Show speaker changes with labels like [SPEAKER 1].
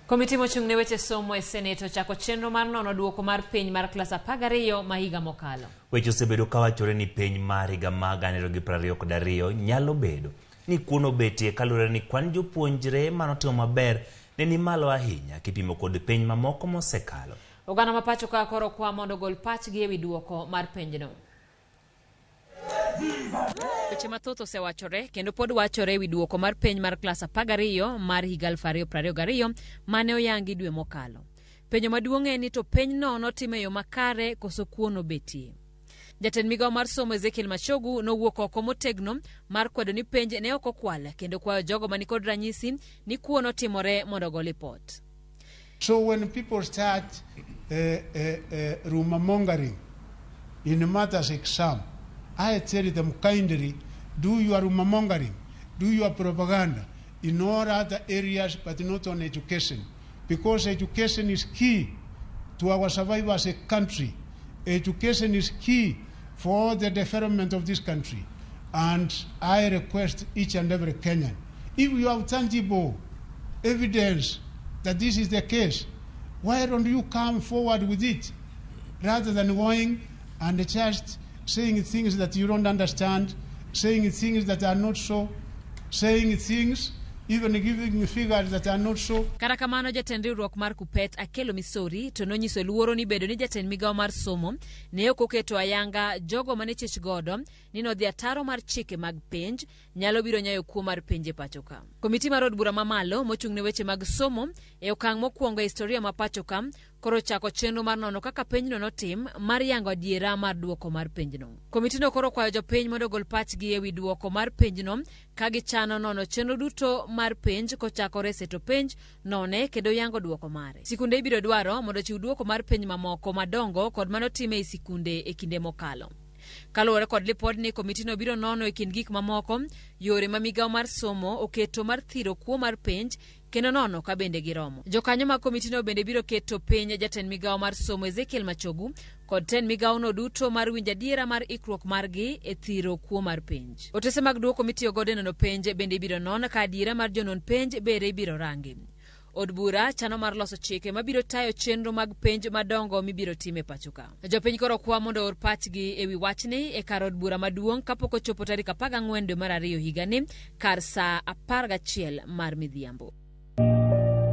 [SPEAKER 1] Komiti mochung'ne weche somo e Senate ochako chenro mar nono duoko mar piny mar klas 12 ma higa mokalo.
[SPEAKER 2] Weche osebedo kawachore ni piny mar higa mag 2022 nyalo bedo ni kuno betie kalure ni kwan jopuonjre manotimo maber ne ni malo ahinya kipimo kod piny mamoko mosekalo.
[SPEAKER 1] Oganda ma pacho ka koro kwa mondo gol pachgi ewi duoko mar penjno. Weche mathoth osewachore kendo pod wachore ewi duoko mar piny mar klas 12 mar higa 2022 mane oyangi dwe mokalo. Penjo maduong' en ni to penyno notimo yo makare koso kuono betie. Jatend migawo mar somo Ezekiel Machogu nowuok oko motegno mar kwedo ni penj ne ok okwal kendo kwayo jogo mani kod ranyisi ni kuono timore mondo go lipot.
[SPEAKER 3] So when people start rumor-mongering in matters exam, I tell them kindly, do your rumor-mongering, do your propaganda in all other areas, but not on education. Because education is key to our survival as a country. Education is key for the development of this country. And I request each and every Kenyan, if you have tangible evidence that this is the case, why don't you come forward with it rather than going and just saying things that you don't understand, saying things that are not so, saying things, even giving figures that are not so.
[SPEAKER 1] Kata kamano jatend riwruok mar Kupet Akelo Misori to nonyiso luoro ni bedo ni jatend migawo mar somo ne ok oketo ayanga jogo mane chich godo ni nodhi ataro mar chike mag penj nyalo biro nyayo kuo mar penje pachoka. Komiti mar od bura mamalo mochung'ne weche mag somo e okang' mokwongo e historia ma pachoka koro chako chenro mar nono kaka penjno notim mar yango adiera mar duoko mar penjno. Komitino koro kwayo jopiny mondo gol pachgi ewi duoko mar penjno ka gichano nono chenro duto mar penj kochakore seto penj none kendo yango duoko mare. Sikunde ibiro dwaro mondo chiw duoko mar penj mamoko madongo kod manotime e sikunde e kinde mokalo. Kaluwore kod lipod ni komitino biro nono e kind gik mamoko yore ma migawo mar somo oketo mar thiro kuo mar penj kendo nono ka bende giromo. Jokanyo mag komitino bende biro keto piny jatend migawo mar somo Ezekiel Machogu kod tend migawo no duto mar winjo adiera mar ikruok margi e thiro kuo mar penj. Otese mag duoko mitiyo godo e nono penj bende biro non ka adiera mar jonon penj bende ibiro rangi. Od bura chano mar loso chike mabiro tayo chenro mag penj madongo mibiro time pachoka. Jopiny koro kwa mondo or pachgi ewi wachni e kar od bura maduong' kapok ochopo tarik 14 dwe mar 2 higani kar saa 11 mar midhiambo.